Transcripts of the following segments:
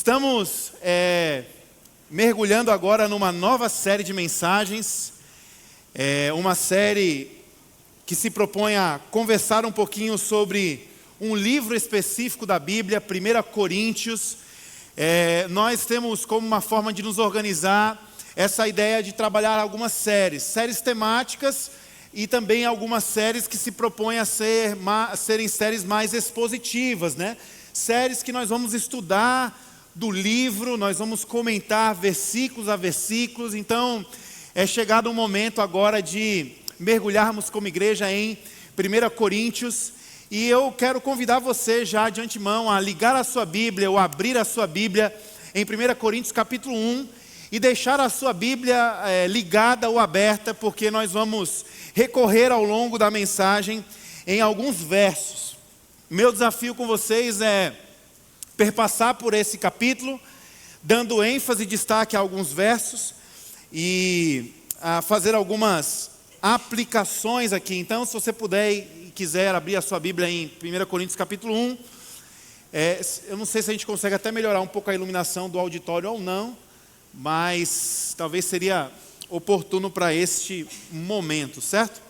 Estamos mergulhando agora numa nova série de mensagens, uma série que se propõe a conversar um pouquinho sobre um livro específico da Bíblia, 1 Coríntios. Nós temos como uma forma de nos organizar essa ideia de trabalhar algumas séries temáticas e também algumas séries que se propõem a serem séries mais expositivas, né? Séries que nós vamos estudar do livro, nós vamos comentar versículos a versículos. Então, é chegado o momento agora de mergulharmos como igreja em 1 Coríntios. E eu quero convidar você já de antemão a ligar a sua Bíblia ou abrir a sua Bíblia em 1 Coríntios capítulo 1 e deixar a sua Bíblia ligada ou aberta, porque nós vamos recorrer ao longo da mensagem em alguns versos. Meu desafio com vocês é perpassar por esse capítulo, dando ênfase e destaque a alguns versos e fazer algumas aplicações aqui. Então, se você puder e quiser abrir a sua Bíblia em 1 Coríntios capítulo 1, eu não sei se a gente consegue até melhorar um pouco a iluminação do auditório ou não, mas talvez seria oportuno para este momento, certo?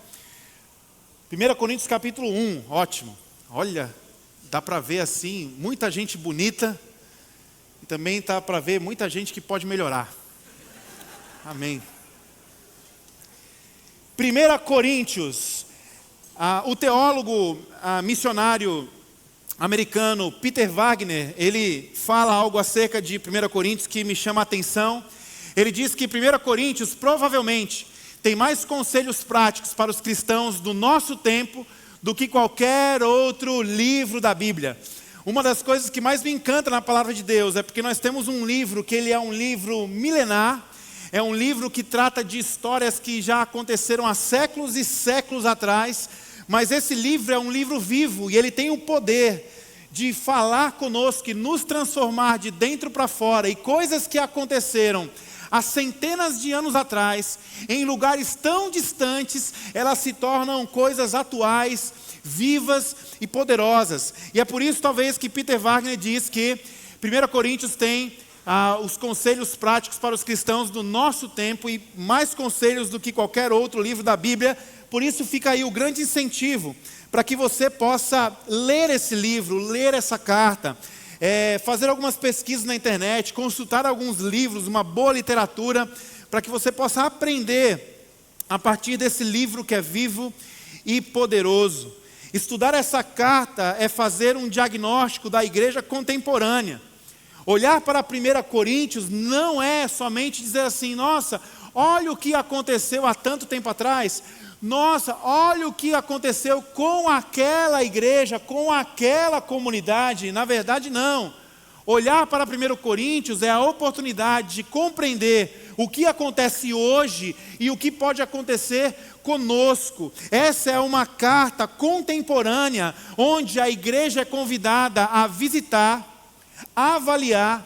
1 Coríntios capítulo 1, ótimo. Olha, dá para ver assim, muita gente bonita, e também dá para ver muita gente que pode melhorar. Amém. 1 Coríntios, o teólogo missionário americano Peter Wagner, ele fala algo acerca de 1 Coríntios que me chama a atenção. Ele diz que 1 Coríntios provavelmente tem mais conselhos práticos para os cristãos do nosso tempo do que qualquer outro livro da Bíblia. Uma das coisas que mais me encanta na palavra de Deus é porque nós temos um livro que ele é um livro milenar, é um livro que trata de histórias que já aconteceram há séculos e séculos atrás, mas esse livro é um livro vivo e ele tem o poder de falar conosco e nos transformar de dentro para fora, e coisas que aconteceram há centenas de anos atrás, em lugares tão distantes, elas se tornam coisas atuais, vivas e poderosas. E é por isso talvez que Peter Wagner diz que 1 Coríntios tem os conselhos práticos para os cristãos do nosso tempo, e mais conselhos do que qualquer outro livro da Bíblia. Por isso fica aí o grande incentivo para que você possa ler esse livro, ler essa carta, fazer algumas pesquisas na internet, consultar alguns livros, uma boa literatura, para que você possa aprender a partir desse livro que é vivo e poderoso. Estudar essa carta é fazer um diagnóstico da igreja contemporânea. Olhar para 1 Coríntios não é somente dizer assim: nossa, olha o que aconteceu há tanto tempo atrás. Nossa, olha o que aconteceu com aquela igreja, com aquela comunidade. Na verdade, não. Olhar para 1 Coríntios é a oportunidade de compreender o que acontece hoje e o que pode acontecer conosco. Essa é uma carta contemporânea, onde a igreja é convidada a visitar, a avaliar,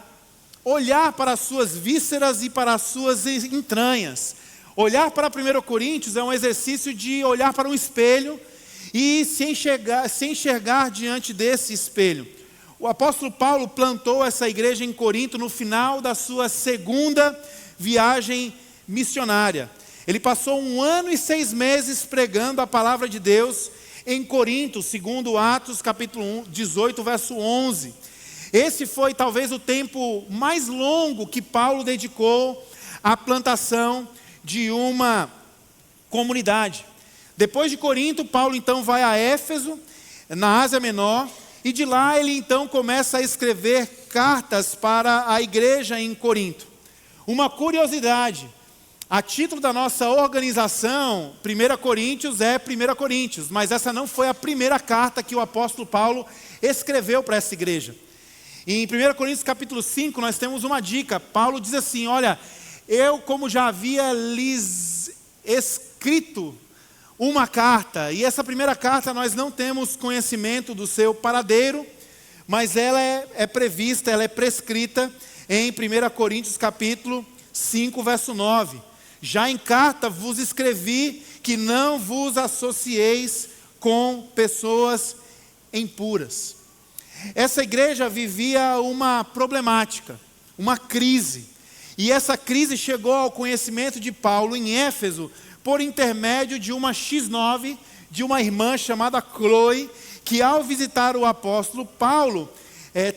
olhar para as suas vísceras e para as suas entranhas. Olhar para 1 Coríntios é um exercício de olhar para um espelho e se enxergar diante desse espelho. O apóstolo Paulo plantou essa igreja em Corinto no final da sua segunda viagem missionária. Ele passou 1 ano e 6 meses pregando a palavra de Deus em Corinto, segundo Atos capítulo 18, verso 11. Esse foi talvez o tempo mais longo que Paulo dedicou à plantação de uma comunidade. Depois de Corinto, Paulo então vai a Éfeso, na Ásia Menor, e de lá ele então começa a escrever cartas para a igreja em Corinto. Uma curiosidade: a título da nossa organização, 1 Coríntios é 1 Coríntios, mas essa não foi a primeira carta que o apóstolo Paulo escreveu para essa igreja. Em 1 Coríntios capítulo 5 nós temos uma dica. Paulo diz assim: olha, eu, como já havia lhes escrito uma carta, e essa primeira carta nós não temos conhecimento do seu paradeiro, mas ela é prevista, ela é prescrita em 1 Coríntios capítulo 5, verso 9. Já em carta vos escrevi que não vos associeis com pessoas impuras. essa igreja vivia uma problemática, uma crise. E essa crise chegou ao conhecimento de Paulo em Éfeso, por intermédio de uma X9, de uma irmã chamada Chloe, que ao visitar o apóstolo Paulo,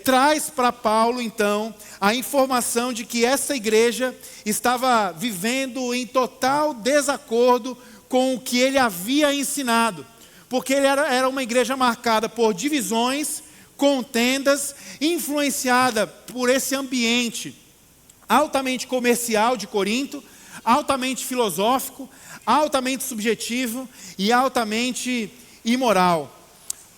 traz para Paulo então a informação de que essa igreja estava vivendo em total desacordo com o que ele havia ensinado, porque ele era uma igreja marcada por divisões, contendas, influenciada por esse ambiente altamente comercial de Corinto, altamente filosófico, altamente subjetivo e altamente imoral.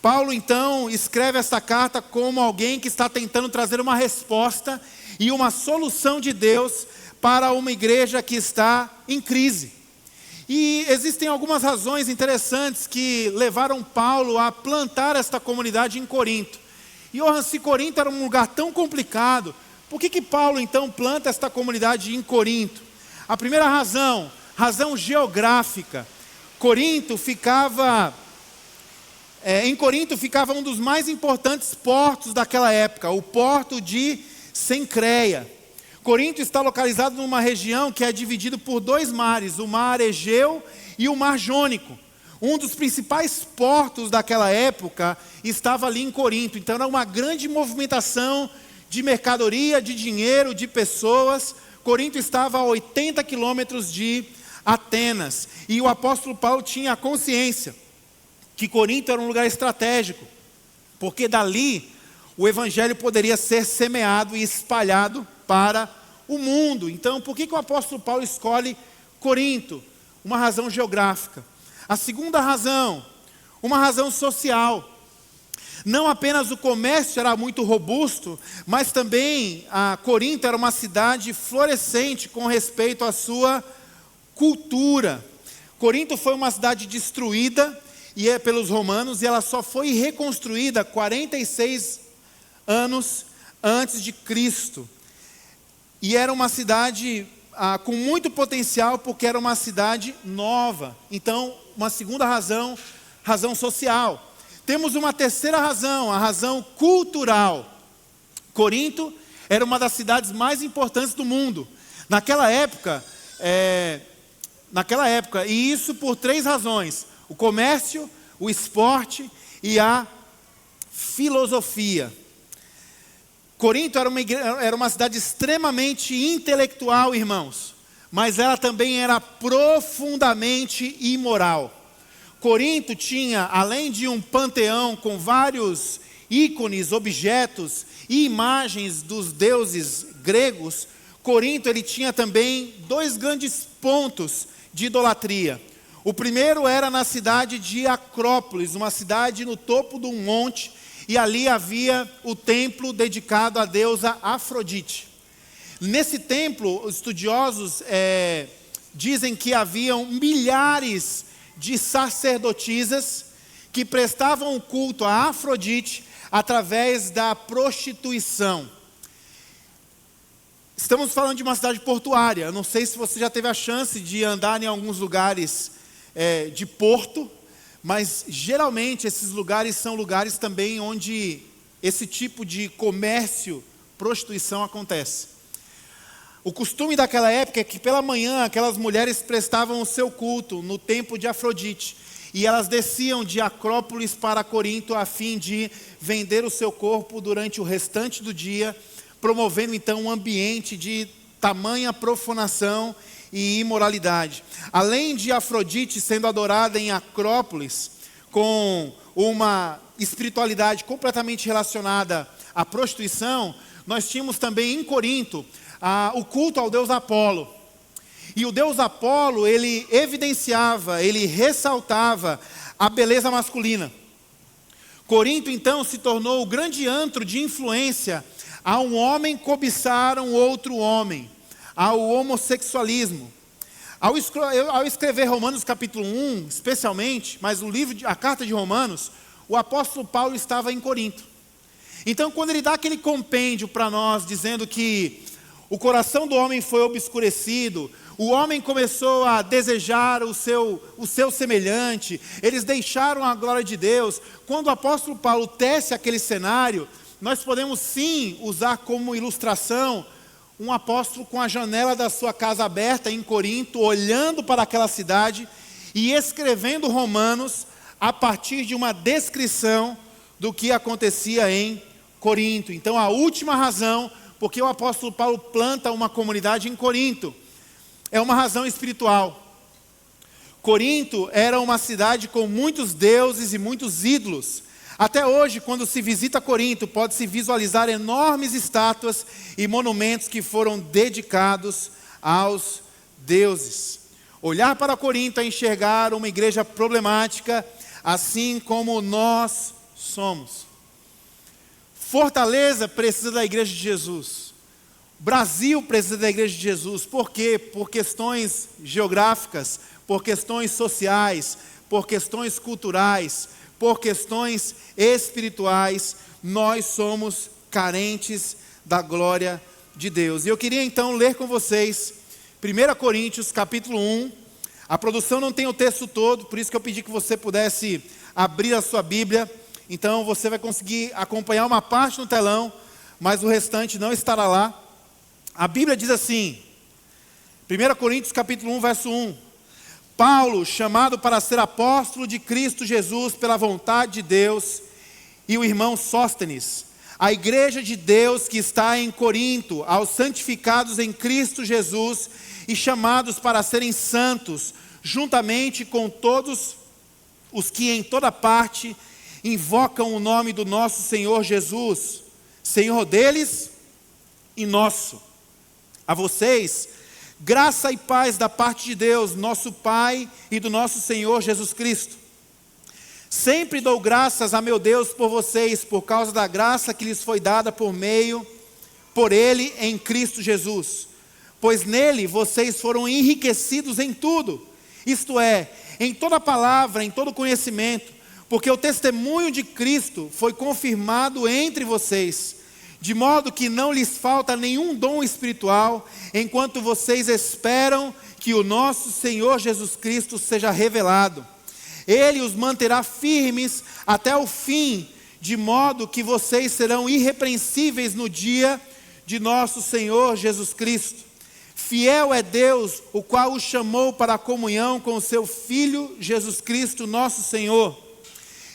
Paulo então escreve esta carta como alguém que está tentando trazer uma resposta e uma solução de Deus para uma igreja que está em crise. E existem algumas razões interessantes que levaram Paulo a plantar esta comunidade em Corinto. E se Corinto era um lugar tão complicado, por que Paulo então planta esta comunidade em Corinto? A primeira razão geográfica. Em Corinto ficava um dos mais importantes portos daquela época, o porto de Cencreia. Corinto está localizado numa região que é dividida por dois mares, o mar Egeu e o mar Jônico. Um dos principais portos daquela época estava ali em Corinto, então era uma grande movimentação de mercadoria, de dinheiro, de pessoas. Corinto estava a 80 quilômetros de Atenas, e o apóstolo Paulo tinha a consciência que Corinto era um lugar estratégico, porque dali o evangelho poderia ser semeado e espalhado para o mundo. Então, por que o apóstolo Paulo escolhe Corinto? Uma razão geográfica. A segunda razão, uma razão social. Não apenas o comércio era muito robusto, mas também Corinto era uma cidade florescente com respeito à sua cultura. Corinto foi uma cidade destruída pelos romanos, e ela só foi reconstruída 46 anos antes de Cristo. E era uma cidade com muito potencial, porque era uma cidade nova. Então, uma segunda razão, razão social. Temos uma terceira razão, a razão cultural. Corinto era uma das cidades mais importantes do mundo. Naquela época, e isso por três razões: o comércio, o esporte e a filosofia. Corinto era uma cidade extremamente intelectual, irmãos, mas ela também era profundamente imoral. Corinto tinha, além de um panteão com vários ícones, objetos e imagens dos deuses gregos, Corinto ele tinha também dois grandes pontos de idolatria. O primeiro era na cidade de Acrópolis, uma cidade no topo de um monte, e ali havia o templo dedicado à deusa Afrodite. Nesse templo, os estudiosos dizem que haviam milhares de sacerdotisas que prestavam culto a Afrodite através da prostituição. Estamos falando de uma cidade portuária. Eu não sei se você já teve a chance de andar em alguns lugares de porto, mas geralmente esses lugares são lugares também onde esse tipo de comércio, prostituição acontece. O costume daquela época é que pela manhã aquelas mulheres prestavam o seu culto no templo de Afrodite, e elas desciam de Acrópolis para Corinto a fim de vender o seu corpo durante o restante do dia, promovendo então um ambiente de tamanha profanação e imoralidade. Além de Afrodite sendo adorada em Acrópolis, com uma espiritualidade completamente relacionada à prostituição, nós tínhamos também em Corinto o culto ao deus Apolo. E o deus Apolo, ele evidenciava, ele ressaltava a beleza masculina. Corinto então se tornou o grande antro de influência a um homem cobiçar um outro homem, ao homossexualismo. Ao escrever Romanos capítulo 1, especialmente, mas a carta de Romanos, o apóstolo Paulo estava em Corinto. Então, quando ele dá aquele compêndio para nós, dizendo que o coração do homem foi obscurecido, o homem começou a desejar o seu semelhante, eles deixaram a glória de Deus. Quando o apóstolo Paulo tece aquele cenário, nós podemos sim usar como ilustração um apóstolo com a janela da sua casa aberta em Corinto, olhando para aquela cidade e escrevendo Romanos a partir de uma descrição do que acontecia em Corinto. Então, a última razão porque o apóstolo Paulo planta uma comunidade em Corinto é uma razão espiritual. Corinto era uma cidade com muitos deuses e muitos ídolos. Até hoje, quando se visita Corinto, pode-se visualizar enormes estátuas e monumentos que foram dedicados aos deuses. Olhar para Corinto é enxergar uma igreja problemática, assim como nós somos. Fortaleza precisa da igreja de Jesus. Brasil precisa da igreja de Jesus. Por quê? Por questões geográficas, por questões sociais, por questões culturais, por questões espirituais. Nós somos carentes da glória de Deus. E eu queria então ler com vocês 1 Coríntios capítulo 1. A produção não tem o texto todo, por isso que eu pedi que você pudesse abrir a sua Bíblia. Então você vai conseguir acompanhar uma parte no telão, mas o restante não estará lá. A Bíblia diz assim, 1 Coríntios capítulo 1, verso 1. Paulo, chamado para ser apóstolo de Cristo Jesus pela vontade de Deus, e o irmão Sóstenes, a igreja de Deus que está em Corinto, aos santificados em Cristo Jesus e chamados para serem santos, juntamente com todos os que em toda parte invocam o nome do nosso Senhor Jesus, Senhor deles e nosso. A vocês, graça e paz da parte de Deus, nosso Pai e do nosso Senhor Jesus Cristo. Sempre dou graças a meu Deus por vocês, por causa da graça que lhes foi dada por Ele em Cristo Jesus. Pois nele vocês foram enriquecidos em tudo, isto é, em toda palavra, em todo conhecimento, porque o testemunho de Cristo foi confirmado entre vocês, de modo que não lhes falta nenhum dom espiritual, enquanto vocês esperam que o nosso Senhor Jesus Cristo seja revelado. Ele os manterá firmes até o fim, de modo que vocês serão irrepreensíveis no dia de nosso Senhor Jesus Cristo. Fiel é Deus, o qual os chamou para a comunhão com o seu Filho Jesus Cristo, nosso Senhor.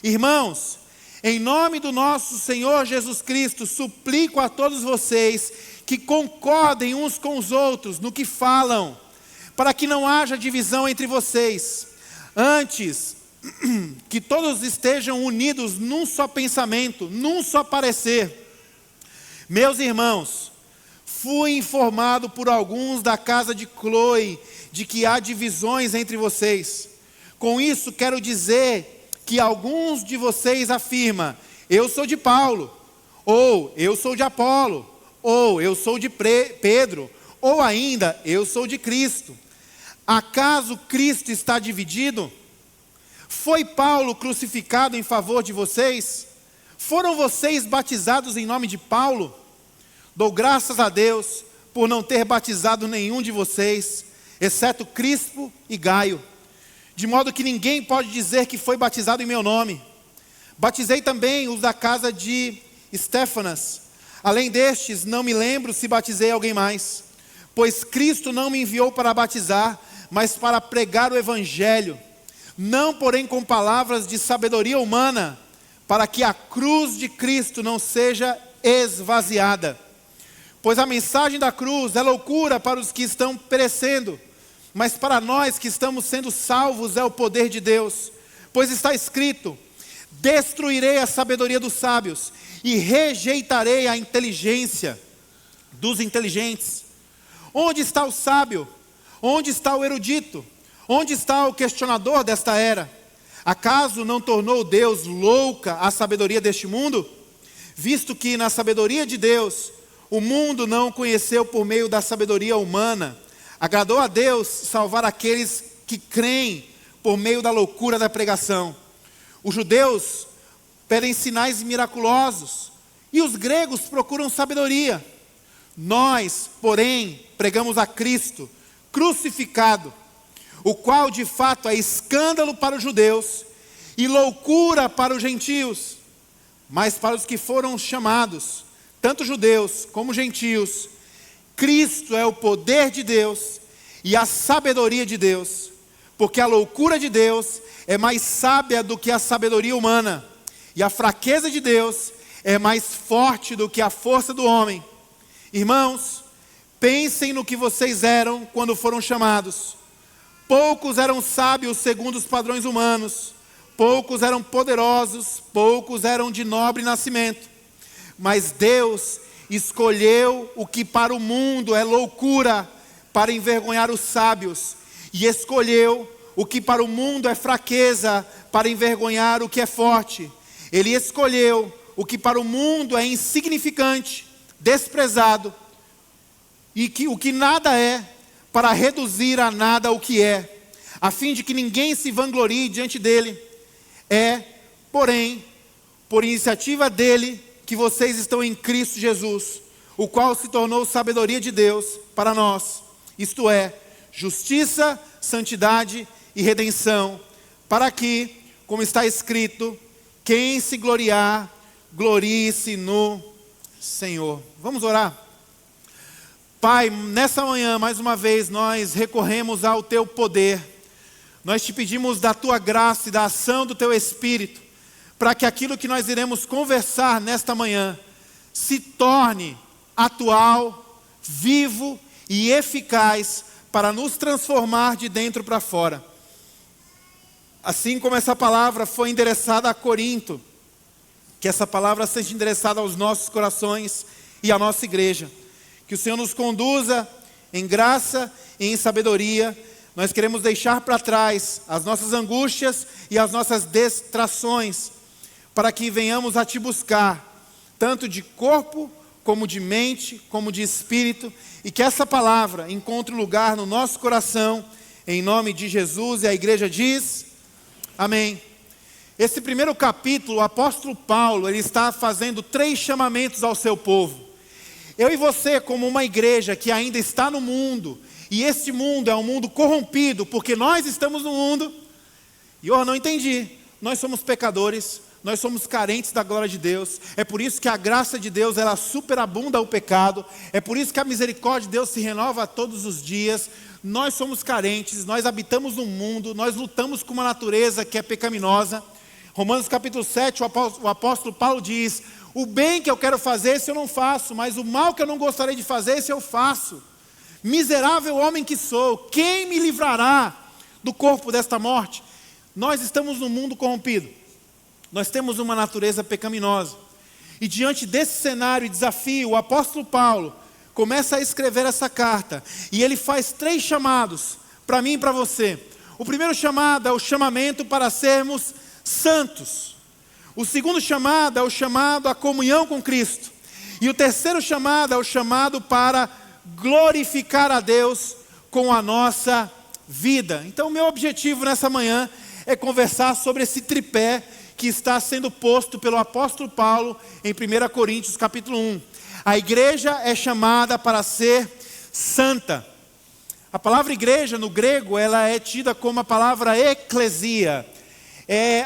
Irmãos, em nome do nosso Senhor Jesus Cristo, suplico a todos vocês que concordem uns com os outros no que falam, para que não haja divisão entre vocês. Antes, que todos estejam unidos num só pensamento, num só parecer. Meus irmãos, fui informado por alguns da casa de Cloe de que há divisões entre vocês. Com isso quero dizer que alguns de vocês afirmam, eu sou de Paulo, ou eu sou de Apolo, ou eu sou de Pedro, ou ainda eu sou de Cristo. Acaso Cristo está dividido? Foi Paulo crucificado em favor de vocês? Foram vocês batizados em nome de Paulo? Dou graças a Deus por não ter batizado nenhum de vocês, exceto Crispo e Gaio. De modo que ninguém pode dizer que foi batizado em meu nome. Batizei também os da casa de Estéfanas. Além destes, não me lembro se batizei alguém mais. Pois Cristo não me enviou para batizar, mas para pregar o Evangelho. Não, porém, com palavras de sabedoria humana, para que a cruz de Cristo não seja esvaziada. Pois a mensagem da cruz é loucura para os que estão perecendo, mas para nós que estamos sendo salvos é o poder de Deus. Pois está escrito, destruirei a sabedoria dos sábios e rejeitarei a inteligência dos inteligentes. Onde está o sábio? Onde está o erudito? Onde está o questionador desta era? Acaso não tornou Deus louca a sabedoria deste mundo? Visto que na sabedoria de Deus, o mundo não o conheceu por meio da sabedoria humana, agradou a Deus salvar aqueles que creem por meio da loucura da pregação. Os judeus pedem sinais miraculosos e os gregos procuram sabedoria. Nós, porém, pregamos a Cristo crucificado, o qual de fato é escândalo para os judeus e loucura para os gentios. Mas para os que foram chamados, tanto judeus como gentios, Cristo é o poder de Deus e a sabedoria de Deus, porque a loucura de Deus é mais sábia do que a sabedoria humana, e a fraqueza de Deus é mais forte do que a força do homem. Irmãos, pensem no que vocês eram quando foram chamados. Poucos eram sábios segundo os padrões humanos, poucos eram poderosos, poucos eram de nobre nascimento. Mas Deus escolheu o que para o mundo é loucura, para envergonhar os sábios, e escolheu o que para o mundo é fraqueza, para envergonhar o que é forte. Ele escolheu o que para o mundo é insignificante, desprezado, e o que nada é, para reduzir a nada o que é, a fim de que ninguém se vanglorie diante dele. É, porém, por iniciativa dele que vocês estão em Cristo Jesus, o qual se tornou sabedoria de Deus para nós, isto é, justiça, santidade e redenção, para que, como está escrito, quem se gloriar, glorie-se no Senhor. Vamos orar? Pai, nessa manhã, mais uma vez, nós recorremos ao Teu poder. Nós te pedimos da Tua graça e da ação do Teu Espírito, para que aquilo que nós iremos conversar nesta manhã se torne atual, vivo e eficaz para nos transformar de dentro para fora. Assim como essa palavra foi endereçada a Corinto, que essa palavra seja endereçada aos nossos corações e à nossa igreja. Que o Senhor nos conduza em graça e em sabedoria. Nós queremos deixar para trás as nossas angústias e as nossas distrações, para que venhamos a Te buscar, tanto de corpo, como de mente, como de espírito, e que essa palavra encontre lugar no nosso coração, em nome de Jesus. E a igreja diz, amém. Esse primeiro capítulo, o apóstolo Paulo, ele está fazendo 3 chamamentos ao seu povo. Eu e você, como uma igreja que ainda está no mundo, e esse mundo é um mundo corrompido, porque nós estamos no mundo, e eu não entendi, nós somos pecadores, nós somos carentes da glória de Deus, é por isso que a graça de Deus, ela superabunda o pecado, é por isso que a misericórdia de Deus se renova todos os dias. Nós somos carentes, nós habitamos no mundo, nós lutamos com uma natureza que é pecaminosa. Romanos capítulo 7, o apóstolo Paulo diz, o bem que eu quero fazer, esse eu não faço, mas o mal que eu não gostaria de fazer, esse eu faço. Miserável homem que sou, quem me livrará do corpo desta morte? Nós estamos num mundo corrompido, nós temos uma natureza pecaminosa, e diante desse cenário e desafio, o apóstolo Paulo começa a escrever essa carta, e ele faz 3 chamados, para mim e para você. O primeiro chamado é o chamamento para sermos santos. O segundo chamado é o chamado à comunhão com Cristo. E o terceiro chamado é o chamado para glorificar a Deus com a nossa vida. Então, o meu objetivo nessa manhã é conversar sobre esse tripé que está sendo posto pelo apóstolo Paulo em 1 Coríntios capítulo 1. A igreja é chamada para ser santa. A palavra igreja no grego, ela é tida como a palavra eclesia.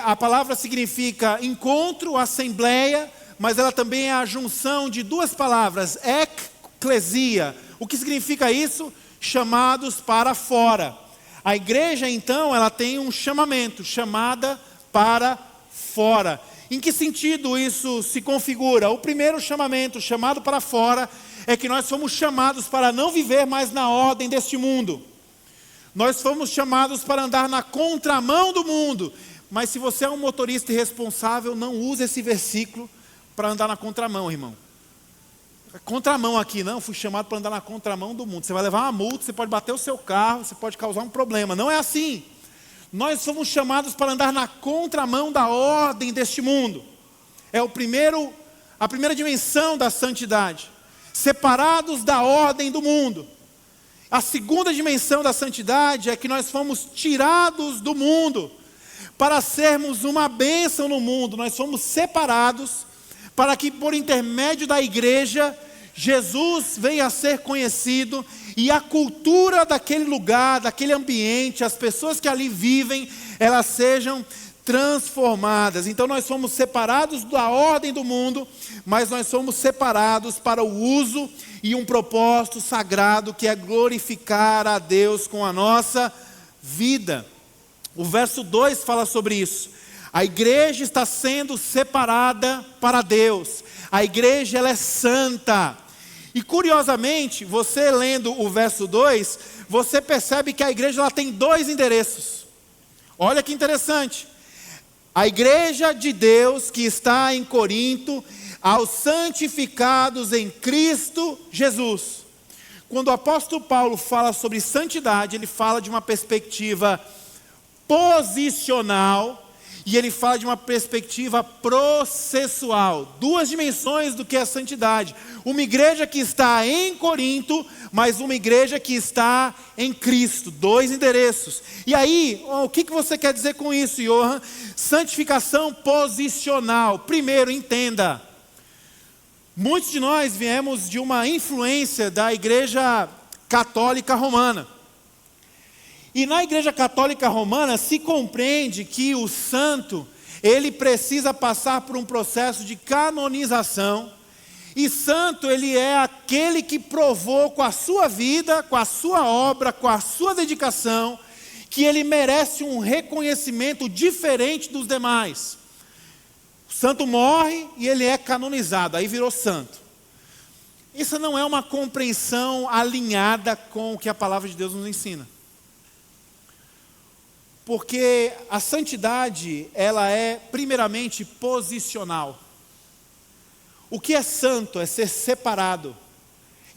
A palavra significa encontro, assembleia, mas ela também é a junção de 2 palavras, eclesia. O que significa isso? Chamados para fora. A igreja, então, ela tem um chamamento, chamada para fora. Em que sentido isso se configura? O primeiro chamamento, chamado para fora, é que nós fomos chamados para não viver mais na ordem deste mundo. Nós fomos chamados para andar na contramão do mundo. Mas se você é um motorista irresponsável, não use esse versículo para andar na contramão, irmão. Contramão aqui, não, fui chamado para andar na contramão do mundo. Você vai levar uma multa, você pode bater o seu carro, você pode causar um problema. Não é assim. Nós somos chamados para andar na contramão da ordem deste mundo. É a primeira dimensão da santidade. Separados da ordem do mundo. A segunda dimensão da santidade é que nós fomos tirados do mundo para sermos uma bênção no mundo. Nós fomos separados para que por intermédio da igreja Jesus venha a ser conhecido e a cultura daquele lugar, daquele ambiente, as pessoas que ali vivem, elas sejam transformadas. Então nós somos separados da ordem do mundo, mas nós somos separados para o uso e um propósito sagrado que é glorificar a Deus com a nossa vida. O verso 2 fala sobre isso. A igreja está sendo separada para Deus. A igreja ela é santa. E curiosamente, você lendo o verso 2, você percebe que a igreja ela tem 2 endereços. Olha que interessante. A igreja de Deus que está em Corinto, aos santificados em Cristo Jesus. Quando o apóstolo Paulo fala sobre santidade, ele fala de uma perspectiva posicional e ele fala de uma perspectiva processual. 2 dimensões do que é a santidade. Uma igreja que está em Corinto, mas uma igreja que está em Cristo. 2 endereços. E aí, o que você quer dizer com isso, Johan? Santificação posicional. Primeiro, entenda. Muitos de nós viemos de uma influência da igreja católica romana. E na igreja católica romana se compreende que o santo, ele precisa passar por um processo de canonização. E santo, ele é aquele que provou com a sua vida, com a sua obra, com a sua dedicação, que ele merece um reconhecimento diferente dos demais. O santo morre e ele é canonizado, aí virou santo. Isso não é uma compreensão alinhada com o que a palavra de Deus nos ensina. Porque a santidade, ela é primeiramente posicional. O que é santo é ser separado.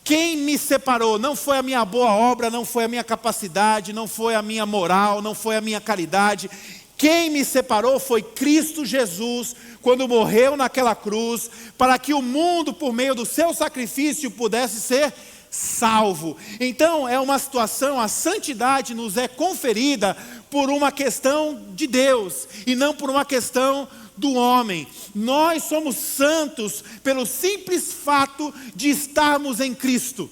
Quem me separou? Não foi a minha boa obra, não foi a minha capacidade, não foi a minha moral, não foi a minha caridade. Quem me separou foi Cristo Jesus, quando morreu naquela cruz, para que o mundo, por meio do seu sacrifício, pudesse ser salvo. Então é uma situação, a santidade nos é conferida por uma questão de Deus e não por uma questão do homem. Nós somos santos pelo simples fato de estarmos em Cristo.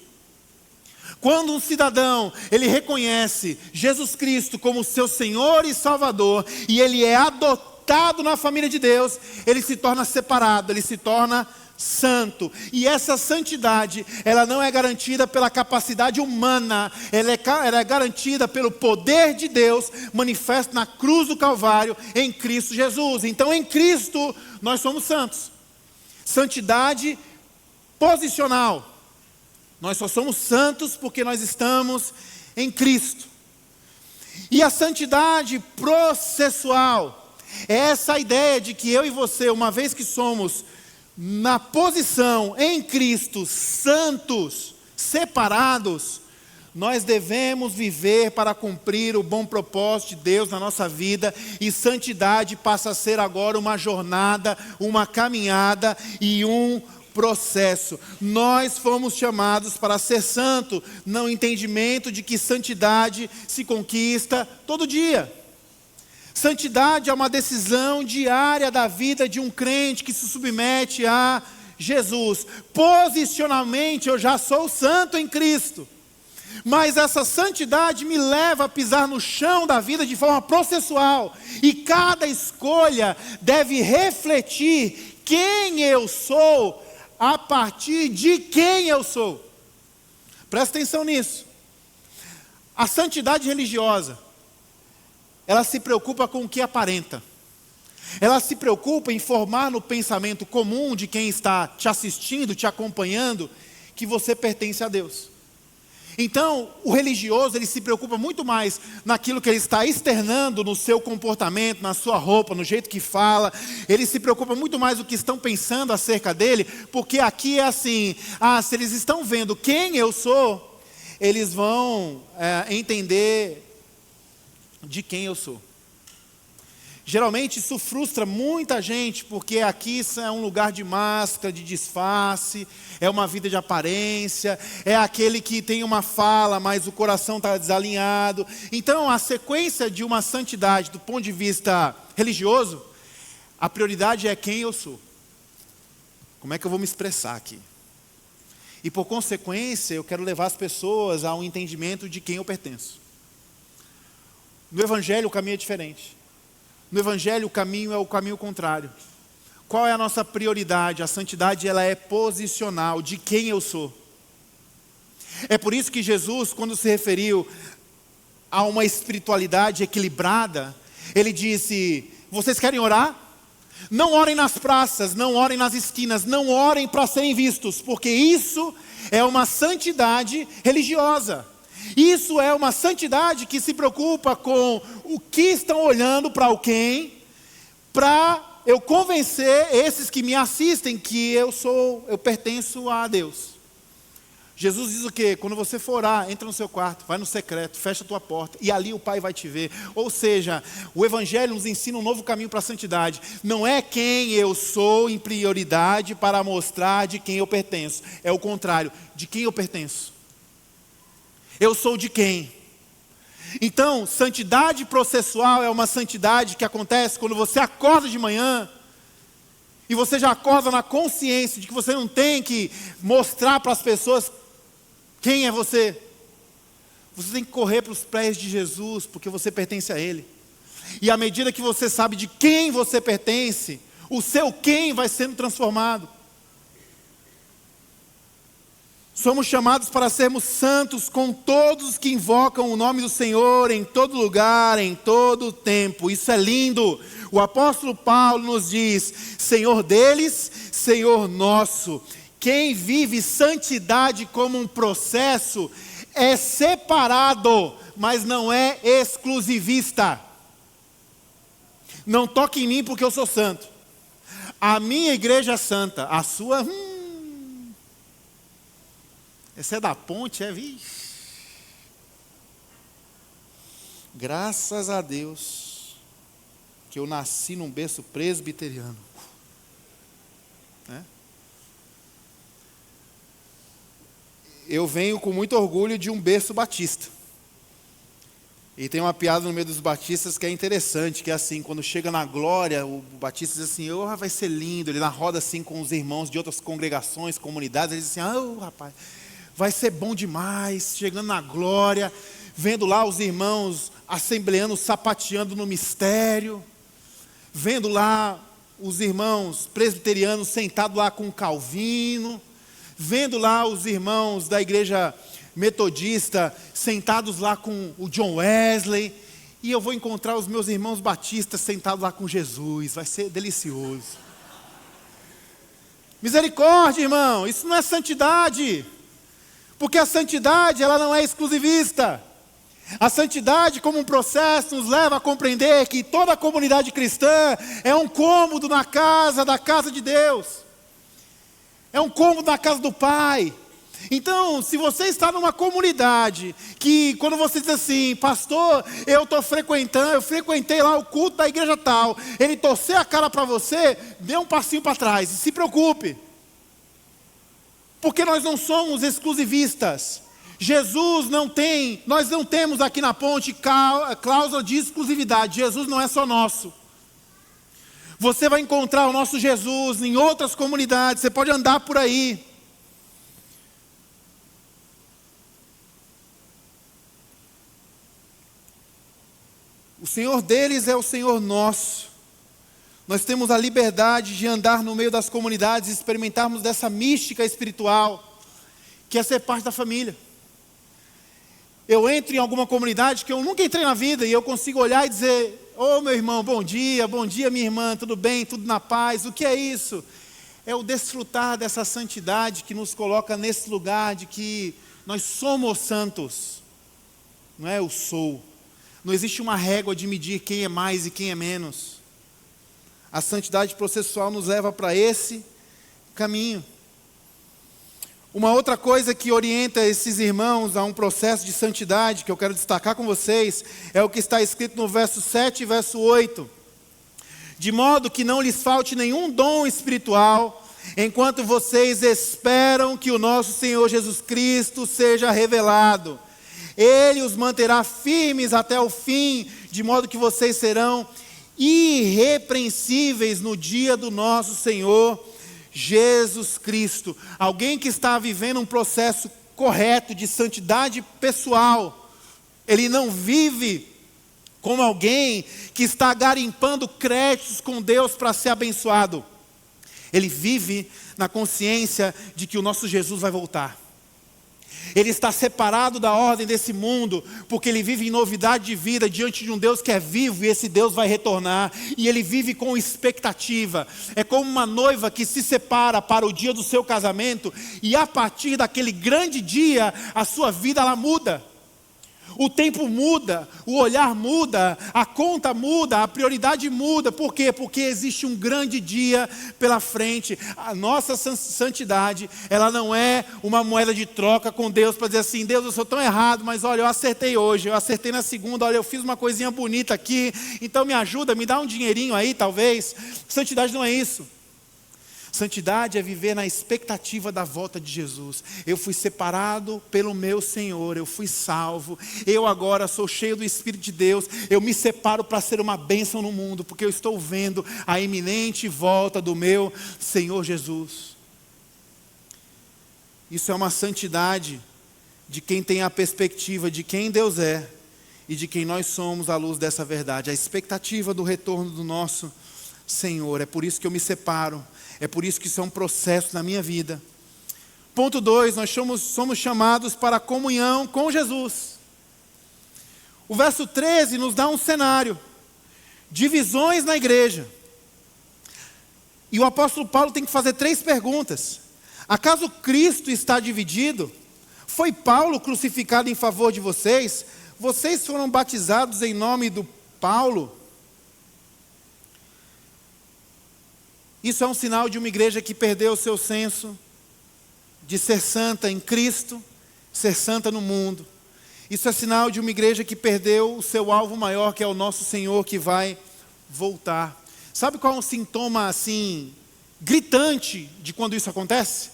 Quando um cidadão, ele reconhece Jesus Cristo como seu Senhor e Salvador, e ele é adotado na família de Deus, ele se torna separado, ele se torna santo. E essa santidade, ela não é garantida pela capacidade humana, ela é garantida pelo poder de Deus, manifesto na cruz do Calvário, em Cristo Jesus. Então em Cristo, nós somos santos. Santidade posicional. Nós só somos santos porque nós estamos em Cristo. E a santidade processual é essa ideia de que eu e você, uma vez que somos na posição em Cristo, santos, separados, nós devemos viver para cumprir o bom propósito de Deus na nossa vida, e santidade passa a ser agora uma jornada, uma caminhada e um processo. Nós fomos chamados para ser santo, no entendimento de que santidade se conquista todo dia. Santidade é uma decisão diária da vida de um crente que se submete a Jesus. Posicionalmente eu já sou santo em Cristo, mas essa santidade me leva a pisar no chão da vida de forma processual, e cada escolha deve refletir quem eu sou a partir de quem eu sou. Presta atenção nisso. A santidade religiosa, ela se preocupa com o que aparenta. Ela se preocupa em formar no pensamento comum de quem está te assistindo, te acompanhando, que você pertence a Deus. Então, o religioso, ele se preocupa muito mais naquilo que ele está externando, no seu comportamento, na sua roupa, no jeito que fala. Ele se preocupa muito mais do que estão pensando acerca dele, porque aqui é assim, se eles estão vendo quem eu sou, eles vão entender de quem eu sou. Geralmente isso frustra muita gente, porque aqui é um lugar de máscara, de disfarce, é uma vida de aparência, é aquele que tem uma fala, mas o coração está desalinhado. Então a sequência de uma santidade do ponto de vista religioso, a prioridade é quem eu sou. Como é que eu vou me expressar aqui? E por consequência, eu quero levar as pessoas a um entendimento de quem eu pertenço. No Evangelho o caminho é diferente. No Evangelho o caminho é o caminho contrário. Qual é a nossa prioridade? A santidade, ela é posicional, de quem eu sou. É por isso que Jesus, quando se referiu a uma espiritualidade equilibrada, ele disse: vocês querem orar? Não orem nas praças, não orem nas esquinas, não orem para serem vistos, porque isso é uma santidade religiosa. Isso é uma santidade que se preocupa com o que estão olhando para alguém, para eu convencer esses que me assistem que eu pertenço a Deus. Jesus diz o quê? Quando você for orar, entra no seu quarto, vai no secreto, fecha a tua porta, e ali o Pai vai te ver. Ou seja, o Evangelho nos ensina um novo caminho para a santidade. Não é quem eu sou em prioridade para mostrar de quem eu pertenço. É o contrário, de quem eu pertenço. Eu sou de quem? Então, santidade processual é uma santidade que acontece quando você acorda de manhã, e você já acorda na consciência de que você não tem que mostrar para as pessoas quem é você. Você tem que correr para os pés de Jesus, porque você pertence a Ele. E à medida que você sabe de quem você pertence, o seu quem vai sendo transformado. Somos chamados para sermos santos com todos os que invocam o nome do Senhor em todo lugar, em todo tempo. Isso é lindo. O apóstolo Paulo nos diz: Senhor deles, Senhor nosso. Quem vive santidade como um processo é separado, mas não é exclusivista. Não toque em mim porque eu sou santo. A minha igreja é santa, a sua... Essa é da ponte, é, vixe. Graças a Deus que eu nasci num berço presbiteriano. Né? Eu venho com muito orgulho de um berço batista. E tem uma piada no meio dos batistas que é interessante, que é assim, quando chega na glória, o batista diz assim: oh, vai ser lindo. Ele na roda assim com os irmãos de outras congregações, comunidades, ele diz assim: oh, rapaz, vai ser bom demais, chegando na glória, vendo lá os irmãos assembleanos sapateando no mistério, vendo lá os irmãos presbiterianos sentados lá com Calvino, vendo lá os irmãos da igreja metodista sentados lá com o John Wesley, e eu vou encontrar os meus irmãos batistas sentados lá com Jesus, vai ser delicioso. Misericórdia, irmão, isso não é santidade. Porque a santidade, ela não é exclusivista. A santidade, como um processo, nos leva a compreender que toda a comunidade cristã é um cômodo da casa de Deus. É um cômodo na casa do Pai. Então, se você está numa comunidade que, quando você diz assim: pastor, eu frequentei lá o culto da igreja tal, ele torcer a cara para você, dê um passinho para trás e se preocupe. Porque nós não somos exclusivistas. Nós não temos aqui na ponte cláusula de exclusividade. Jesus não é só nosso. Você vai encontrar o nosso Jesus em outras comunidades. Você pode andar por aí. O Senhor deles é o Senhor nosso. Nós temos a liberdade de andar no meio das comunidades e experimentarmos dessa mística espiritual, que é ser parte da família. Eu entro em alguma comunidade que eu nunca entrei na vida e eu consigo olhar e dizer: ô meu irmão, bom dia minha irmã, tudo bem, tudo na paz. O que é isso? É o desfrutar dessa santidade que nos coloca nesse lugar de que nós somos santos. Não é eu sou. Não existe uma régua de medir quem é mais e quem é menos. A santidade processual nos leva para esse caminho. Uma outra coisa que orienta esses irmãos a um processo de santidade, que eu quero destacar com vocês, é o que está escrito no verso 7 e verso 8. De modo que não lhes falte nenhum dom espiritual, enquanto vocês esperam que o nosso Senhor Jesus Cristo seja revelado. Ele os manterá firmes até o fim, de modo que vocês serão irrepreensíveis no dia do nosso Senhor Jesus Cristo. Alguém que está vivendo um processo correto de santidade pessoal. Ele não vive como alguém que está garimpando créditos com Deus para ser abençoado. Ele vive na consciência de que o nosso Jesus vai voltar. Ele está separado da ordem desse mundo, porque ele vive em novidade de vida diante de um Deus que é vivo, e esse Deus vai retornar, e ele vive com expectativa. É como uma noiva que se separa para o dia do seu casamento, e a partir daquele grande dia, a sua vida ela muda. O tempo muda, o olhar muda, a conta muda, a prioridade muda. Por quê? Porque existe um grande dia pela frente. A nossa santidade, ela não é uma moeda de troca com Deus para dizer assim: Deus, eu sou tão errado, mas olha, eu acertei hoje, eu acertei na segunda, olha, eu fiz uma coisinha bonita aqui, então me ajuda, me dá um dinheirinho aí talvez. Santidade não é isso. Santidade é viver na expectativa da volta de Jesus. Eu fui separado pelo meu Senhor, eu fui salvo, eu agora sou cheio do Espírito de Deus, eu me separo para ser uma bênção no mundo, porque eu estou vendo a iminente volta do meu Senhor Jesus. Isso é uma santidade de quem tem a perspectiva de quem Deus é e de quem nós somos à luz dessa verdade. A expectativa do retorno do nosso Senhor. É por isso que eu me separo. É por isso que isso é um processo na minha vida. Ponto 2, nós somos chamados para a comunhão com Jesus. O verso 13 nos dá um cenário. Divisões na igreja. E o apóstolo Paulo tem que fazer 3 perguntas. Acaso Cristo está dividido? Foi Paulo crucificado em favor de vocês? Vocês foram batizados em nome do Paulo? Isso é um sinal de uma igreja que perdeu o seu senso de ser santa em Cristo, ser santa no mundo. Isso é sinal de uma igreja que perdeu o seu alvo maior, que é o nosso Senhor, que vai voltar. Sabe qual é um sintoma assim gritante de quando isso acontece?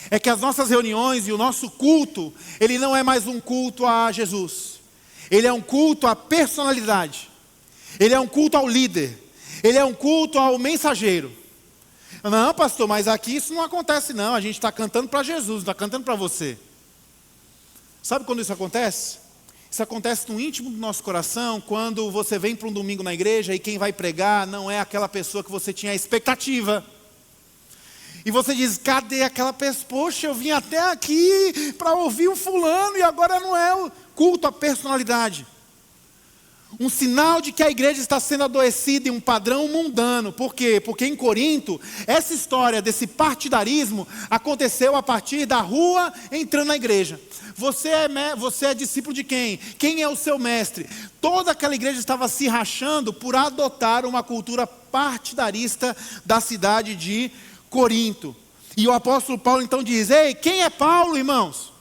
É que as nossas reuniões e o nosso culto, ele não é mais um culto a Jesus. Ele é um culto à personalidade. Ele é um culto ao líder. Ele é um culto ao mensageiro. Não, pastor, mas aqui isso não acontece não. A gente está cantando para Jesus, não está cantando para você. Sabe quando isso acontece? Isso acontece no íntimo do nosso coração, quando você vem para um domingo na igreja e quem vai pregar não é aquela pessoa que você tinha a expectativa. E você diz: cadê aquela pessoa? Poxa, eu vim até aqui para ouvir o fulano e agora não é o culto à personalidade. Um sinal de que a igreja está sendo adoecida em um padrão mundano. Por quê? Porque em Corinto, essa história desse partidarismo aconteceu a partir da rua entrando na igreja. Você é discípulo de quem? Quem é o seu mestre? Toda aquela igreja estava se rachando por adotar uma cultura partidarista da cidade de Corinto. E o apóstolo Paulo então diz: ei, quem é Paulo, irmãos?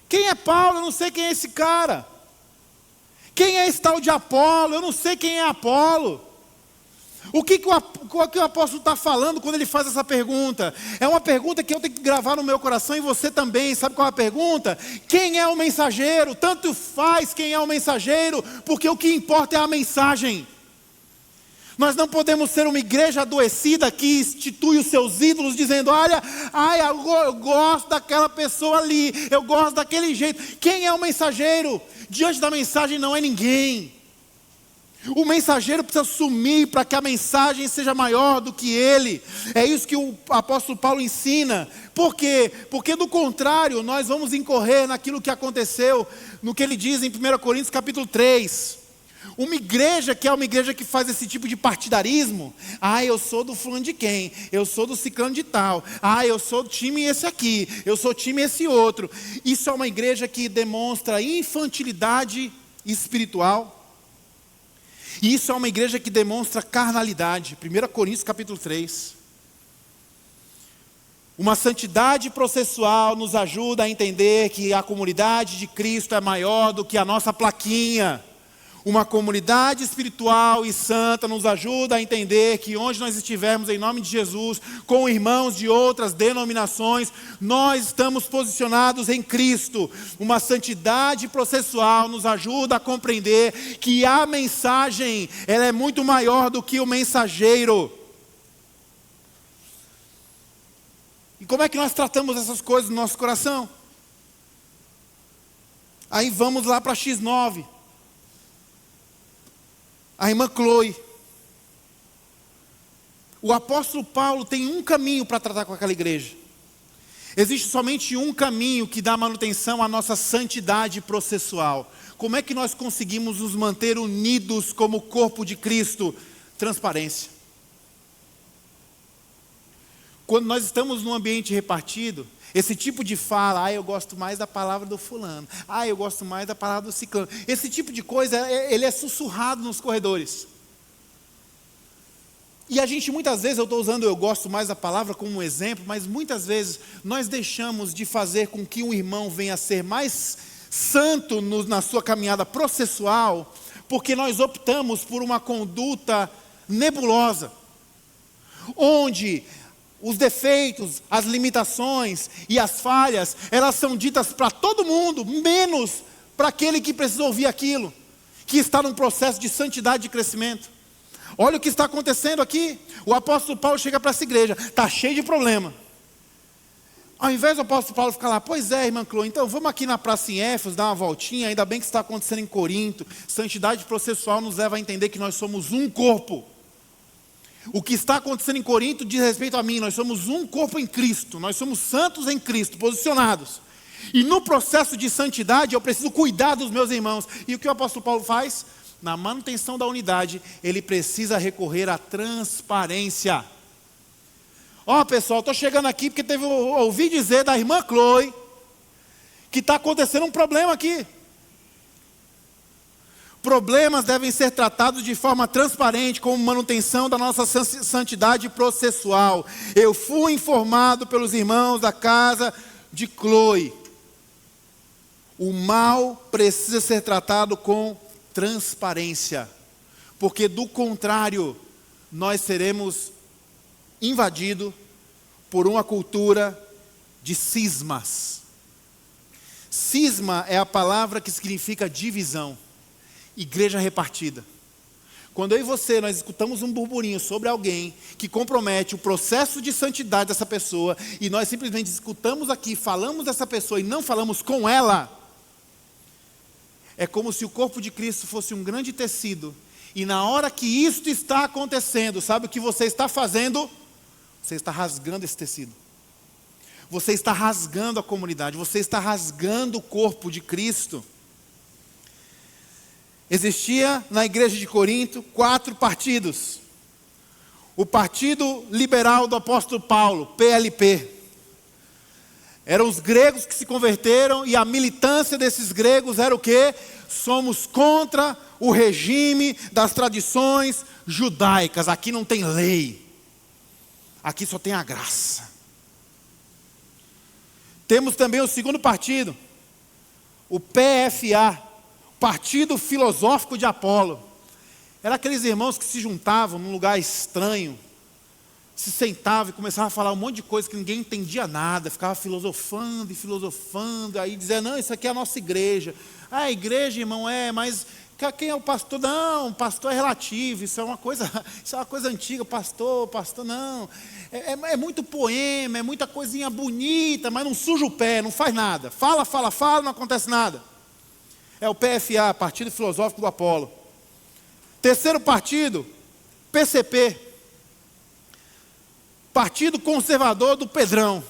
Quem é Paulo? Eu não sei quem é esse cara. Quem é esse tal de Apolo? Eu não sei quem é Apolo. O que o apóstolo está falando quando ele faz essa pergunta? É uma pergunta que eu tenho que gravar no meu coração e você também. Sabe qual é a pergunta? Quem é o mensageiro? Tanto faz quem é o mensageiro, porque o que importa é a mensagem. Nós não podemos ser uma igreja adoecida que institui os seus ídolos dizendo: olha, eu gosto daquela pessoa ali, eu gosto daquele jeito. Quem é o mensageiro? Diante da mensagem não é ninguém. O mensageiro precisa sumir para que a mensagem seja maior do que ele. É isso que o apóstolo Paulo ensina. Por quê? Porque do contrário, nós vamos incorrer naquilo que aconteceu, no que ele diz em 1 Coríntios capítulo 3. Uma igreja que é uma igreja que faz esse tipo de partidarismo. Eu sou do fulano de quem? Eu sou do ciclano de tal. Eu sou do time esse aqui. Eu sou time esse outro. Isso é uma igreja que demonstra infantilidade espiritual. E isso é uma igreja que demonstra carnalidade. 1 Coríntios capítulo 3. Uma santidade processual nos ajuda a entender que a comunidade de Cristo é maior do que a nossa plaquinha. Uma comunidade espiritual e santa nos ajuda a entender que onde nós estivermos em nome de Jesus, com irmãos de outras denominações, nós estamos posicionados em Cristo. Uma santidade processual nos ajuda a compreender que a mensagem, ela é muito maior do que o mensageiro. E como é que nós tratamos essas coisas no nosso coração? Aí vamos lá para X9. A irmã Chloe. O apóstolo Paulo tem um caminho para tratar com aquela igreja. Existe somente um caminho que dá manutenção à nossa santidade processual. Como é que nós conseguimos nos manter unidos como corpo de Cristo? Transparência. Quando nós estamos num ambiente repartido, esse tipo de fala, eu gosto mais da palavra do fulano, eu gosto mais da palavra do ciclano. Esse tipo de coisa, ele é sussurrado nos corredores. E a gente muitas vezes, eu estou usando eu gosto mais da palavra como um exemplo, mas muitas vezes nós deixamos de fazer com que um irmão venha a ser mais santo na sua caminhada processual, porque nós optamos por uma conduta nebulosa, onde os defeitos, as limitações e as falhas, elas são ditas para todo mundo, menos para aquele que precisa ouvir aquilo, que está num processo de santidade e crescimento. Olha o que está acontecendo aqui. O apóstolo Paulo chega para essa igreja, está cheio de problema. Ao invés do apóstolo Paulo ficar lá, pois é, irmã Chloe, então vamos aqui na praça em Éfeso, dar uma voltinha, ainda bem que está acontecendo em Corinto. Santidade processual nos leva a entender que nós somos um corpo. O que está acontecendo em Corinto diz respeito a mim, nós somos um corpo em Cristo, nós somos santos em Cristo, posicionados. E no processo de santidade eu preciso cuidar dos meus irmãos. E o que o apóstolo Paulo faz? Na manutenção da unidade, ele precisa recorrer à transparência. Pessoal, estou chegando aqui porque ouvi dizer da irmã Chloe que está acontecendo um problema aqui. Problemas devem ser tratados de forma transparente, como manutenção da nossa santidade processual. Eu fui informado pelos irmãos da casa de Chloe. O mal precisa ser tratado com transparência, porque do contrário, nós seremos invadidos por uma cultura de cismas. Cisma é a palavra que significa divisão, igreja repartida. Quando eu e você, nós escutamos um burburinho sobre alguém que compromete o processo de santidade dessa pessoa, e nós simplesmente escutamos aqui, falamos dessa pessoa e não falamos com ela, é como se o corpo de Cristo fosse um grande tecido, e na hora que isto está acontecendo, sabe o que você está fazendo? Você está rasgando esse tecido. Você está rasgando a comunidade, você está rasgando o corpo de Cristo. Existia na igreja de Corinto 4 partidos. O Partido Liberal do Apóstolo Paulo, PLP. Eram os gregos que se converteram, e a militância desses gregos era o quê? Somos contra o regime das tradições judaicas. Aqui não tem lei. Aqui só tem a graça. Temos também o segundo partido, o PFA, Partido Filosófico de Apolo. Eram aqueles irmãos que se juntavam num lugar estranho, se sentavam e começavam a falar um monte de coisa que ninguém entendia nada, ficava filosofando e filosofando, aí dizia, não, isso aqui é a nossa igreja. A igreja, irmão, mas quem é o pastor? Não, pastor é relativo, isso é uma coisa antiga, pastor, não. É muito poema, é muita coisinha bonita, mas não suja o pé, não faz nada. Fala, não acontece nada. É o PFA, Partido Filosófico do Apolo. Terceiro partido, PCP, Partido Conservador do Pedrão.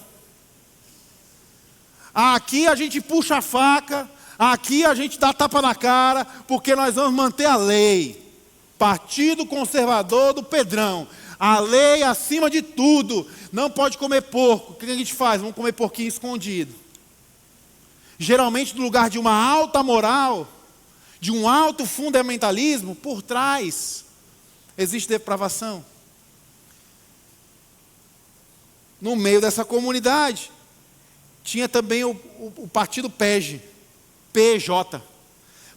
Aqui a gente puxa a faca, aqui a gente dá tapa na cara, porque nós vamos manter a lei. Partido Conservador do Pedrão. A lei acima de tudo. Não pode comer porco. O que a gente faz? Vamos comer porquinho escondido. Geralmente no lugar de uma alta moral, de um alto fundamentalismo, por trás existe depravação. No meio dessa comunidade, tinha também o partido PEG, PJ,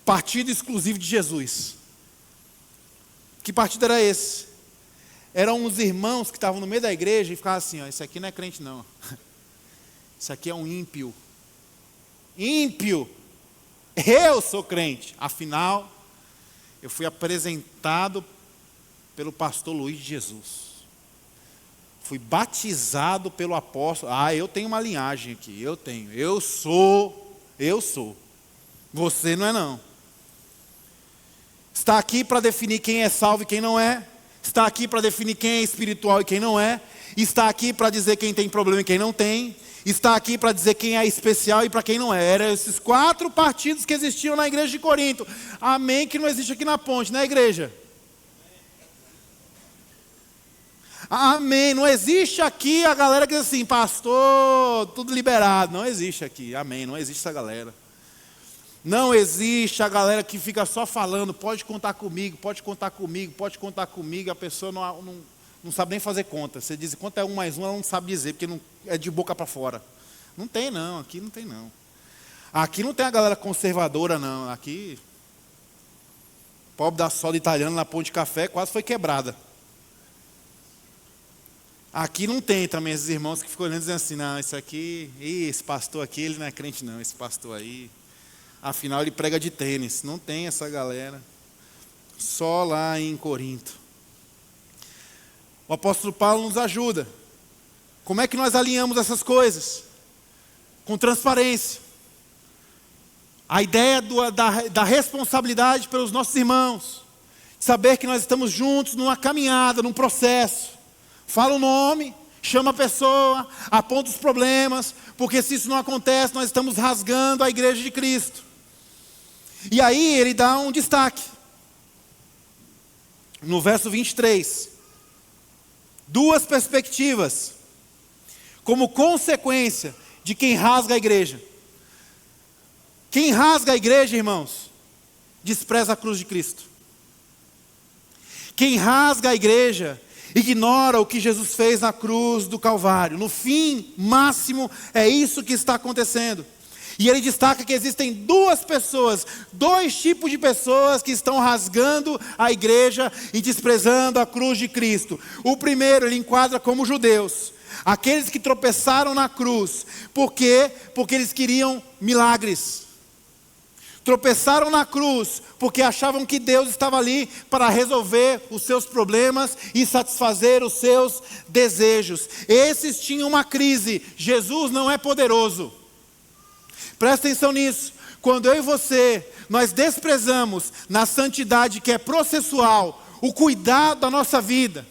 Partido Exclusivo de Jesus. Que partido era esse? Eram uns irmãos que estavam no meio da igreja e ficavam assim, isso aqui não é crente não. Isso aqui é um ímpio. Ímpio. Eu sou crente. Afinal, eu fui apresentado pelo pastor Luiz de Jesus. Fui batizado pelo apóstolo. Eu tenho uma linhagem aqui, eu tenho. Eu sou. Você não é não. Está aqui para definir quem é salvo e quem não é. Está aqui para definir quem é espiritual e quem não é. Está aqui para dizer quem tem problema e quem não tem. Está aqui para dizer quem é especial e para quem não é. Eram esses 4 partidos que existiam na igreja de Corinto. Amém, que não existe aqui na ponte, né, igreja? Amém. Não existe aqui a galera que diz assim, pastor, tudo liberado. Não existe aqui. Amém. Não existe essa galera. Não existe a galera que fica só falando, pode contar comigo, pode contar comigo, pode contar comigo. A pessoa não sabe nem fazer conta. Você diz quanto é 1 mais 1, ela não sabe dizer, porque não, é de boca para fora. Não tem não, aqui não tem não. Aqui não tem a galera conservadora não. Aqui, pobre da soda italiana na Ponte de Café quase foi quebrada. Aqui não tem também esses irmãos que ficam olhando e dizendo assim, não, isso aqui, esse pastor aqui, ele não é crente não, esse pastor aí, afinal ele prega de tênis. Não tem essa galera, só lá em Corinto. O apóstolo Paulo nos ajuda. Como é que nós alinhamos essas coisas? Com transparência. A ideia da responsabilidade pelos nossos irmãos, saber que nós estamos juntos numa caminhada, num processo. Fala o nome, chama a pessoa, aponta os problemas, porque se isso não acontece, nós estamos rasgando a igreja de Cristo. E aí ele dá um destaque. No verso 23. 2 perspectivas. Como consequência de quem rasga a igreja. Quem rasga a igreja, irmãos, despreza a cruz de Cristo. Quem rasga a igreja ignora o que Jesus fez na cruz do Calvário. No fim máximo, é isso que está acontecendo. E ele destaca que existem 2 pessoas, 2 tipos de pessoas que estão rasgando a igreja e desprezando a cruz de Cristo. O primeiro ele enquadra como judeus. Aqueles que tropeçaram na cruz. Por quê? Porque eles queriam milagres. Tropeçaram na cruz porque achavam que Deus estava ali para resolver os seus problemas e satisfazer os seus desejos. Esses tinham uma crise. Jesus não é poderoso. Presta atenção nisso. Quando eu e você, nós desprezamos na santidade que é processual, o cuidado da nossa vida,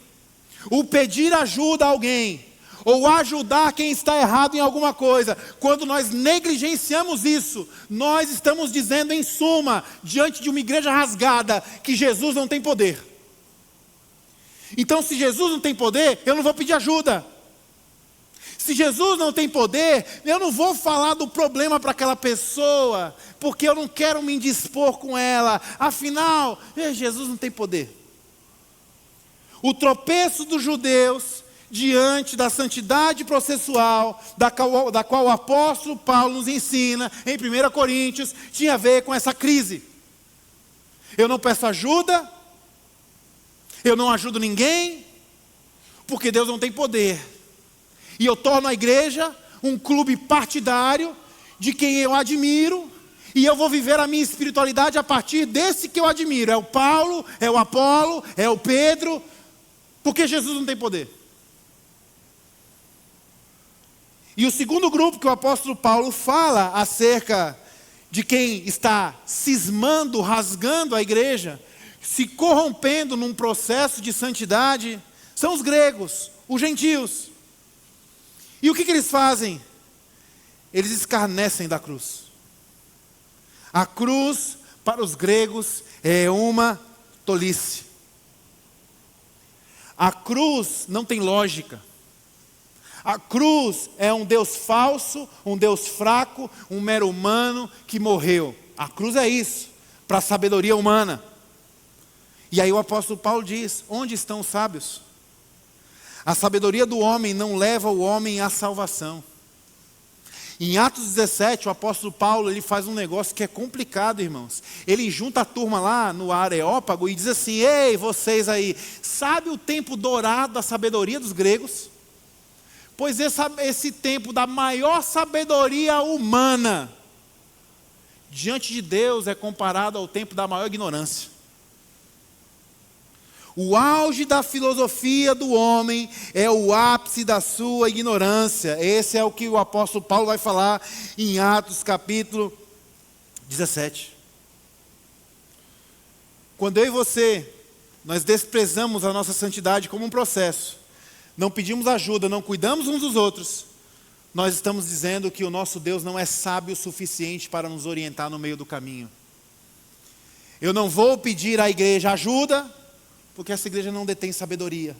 o pedir ajuda a alguém, ou ajudar quem está errado em alguma coisa, quando nós negligenciamos isso, nós estamos dizendo em suma, diante de uma igreja rasgada, que Jesus não tem poder. Então se Jesus não tem poder, eu não vou pedir ajuda. Se Jesus não tem poder, eu não vou falar do problema para aquela pessoa, porque eu não quero me indispor com ela. Afinal, Jesus não tem poder. O tropeço dos judeus diante da santidade processual, da qual o apóstolo Paulo nos ensina em 1 Coríntios, tinha a ver com essa crise. Eu não peço ajuda, eu não ajudo ninguém, porque Deus não tem poder. E eu torno a igreja um clube partidário de quem eu admiro, e eu vou viver a minha espiritualidade a partir desse que eu admiro. É o Paulo, é o Apolo, é o Pedro, porque Jesus não tem poder. E o segundo grupo que o apóstolo Paulo fala acerca de quem está cismando, rasgando a igreja, se corrompendo num processo de santidade, são os gregos, os gentios. E o que eles fazem? Eles escarnecem da cruz. A cruz, para os gregos, é uma tolice. A cruz não tem lógica. A cruz é um Deus falso, um Deus fraco, um mero humano que morreu. A cruz é isso, para a sabedoria humana. E aí o apóstolo Paulo diz, onde estão os sábios? A sabedoria do homem não leva o homem à salvação. Em Atos 17, o apóstolo Paulo ele faz um negócio que é complicado, irmãos. Ele junta a turma lá no Areópago e diz assim, ei, vocês aí, sabe o tempo dourado da sabedoria dos gregos? Pois esse tempo da maior sabedoria humana, diante de Deus, é comparado ao tempo da maior ignorância. O auge da filosofia do homem é o ápice da sua ignorância. Esse é o que o apóstolo Paulo vai falar em Atos capítulo 17. Quando eu e você, nós desprezamos a nossa santidade como um processo, não pedimos ajuda, não cuidamos uns dos outros, nós estamos dizendo que o nosso Deus não é sábio o suficiente para nos orientar no meio do caminho. Eu não vou pedir à igreja ajuda, porque essa igreja não detém sabedoria.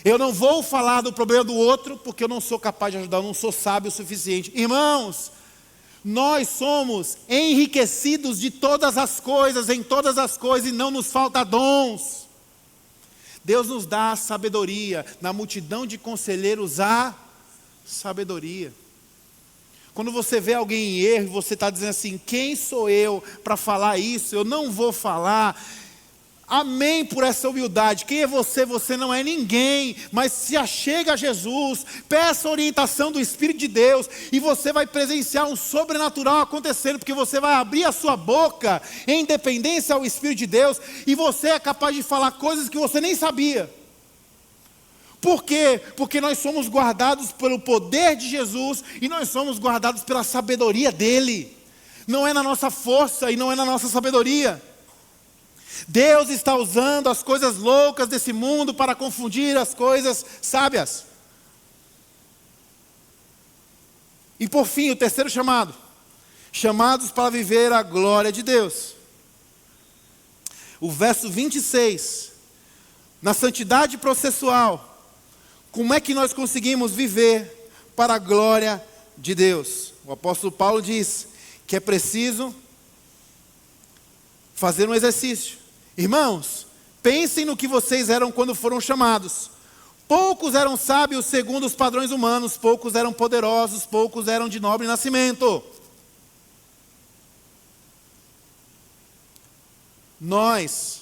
Eu não vou falar do problema do outro, porque eu não sou capaz de ajudar, eu não sou sábio o suficiente. Irmãos, nós somos enriquecidos de todas as coisas, em todas as coisas, e não nos falta dons. Deus nos dá sabedoria, na multidão de conselheiros há sabedoria. Quando você vê alguém em erro, você está dizendo assim, quem sou eu para falar isso? Eu não vou falar. Amém por essa humildade. Quem é você? Você não é ninguém, mas se achega a Jesus, peça a orientação do Espírito de Deus, e você vai presenciar um sobrenatural acontecendo, porque você vai abrir a sua boca em dependência ao Espírito de Deus, e você é capaz de falar coisas que você nem sabia. Por quê? Porque nós somos guardados pelo poder de Jesus, e nós somos guardados pela sabedoria dEle. Não é na nossa força e não é na nossa sabedoria. Deus está usando as coisas loucas desse mundo para confundir as coisas sábias. E por fim, o terceiro chamado. Chamados para viver a glória de Deus. O verso 26. Na santidade processual, como é que nós conseguimos viver para a glória de Deus? O apóstolo Paulo diz que é preciso fazer um exercício. Irmãos, pensem no que vocês eram quando foram chamados. Poucos eram sábios segundo os padrões humanos, poucos eram poderosos, poucos eram de nobre nascimento. Nós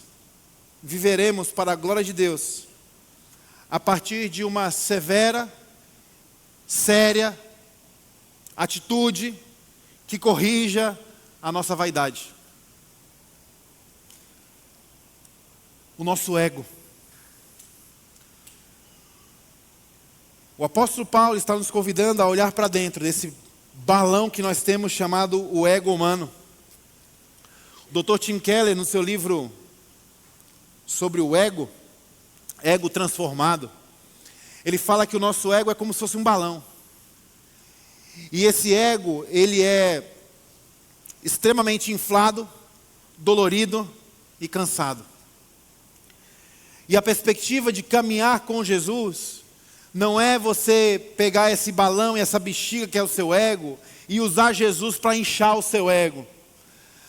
viveremos para a glória de Deus a partir de uma severa, séria atitude que corrija a nossa vaidade. O nosso ego. O apóstolo Paulo está nos convidando a olhar para dentro desse balão que nós temos chamado o ego humano. O Dr. Tim Keller, no seu livro sobre o ego transformado, ele fala que o nosso ego é como se fosse um balão. E esse ego, ele é extremamente inflado, dolorido e cansado. E a perspectiva de caminhar com Jesus não é você pegar esse balão e essa bexiga que é o seu ego e usar Jesus para inchar o seu ego.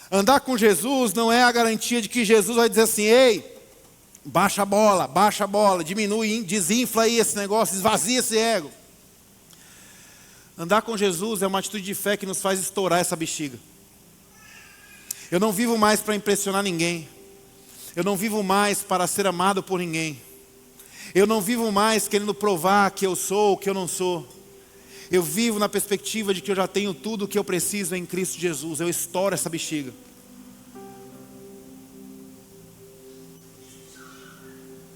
Andar com Jesus não é a garantia de que Jesus vai dizer assim, ei, baixa a bola, diminui, desinfla aí esse negócio, esvazia esse ego. Andar com Jesus é uma atitude de fé que nos faz estourar essa bexiga. Eu não vivo mais para impressionar ninguém. Eu não vivo mais para ser amado por ninguém. Eu não vivo mais querendo provar que eu sou o que eu não sou. Eu vivo na perspectiva de que eu já tenho tudo o que eu preciso em Cristo Jesus. Eu estouro essa bexiga.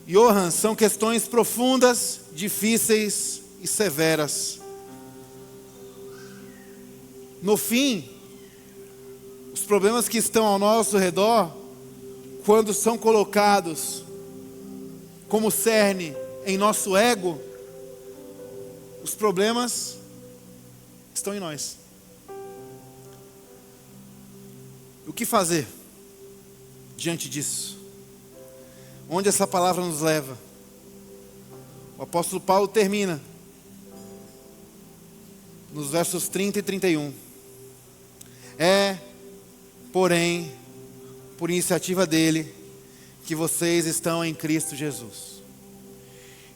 Johan, são questões profundas, difíceis e severas. No fim, os problemas que estão ao nosso redor, quando são colocados como cerne em nosso ego, os problemas estão em nós. O que fazer diante disso? Onde essa palavra nos leva? O apóstolo Paulo termina nos versos 30 e 31. Porém, por iniciativa dele, que vocês estão em Cristo Jesus.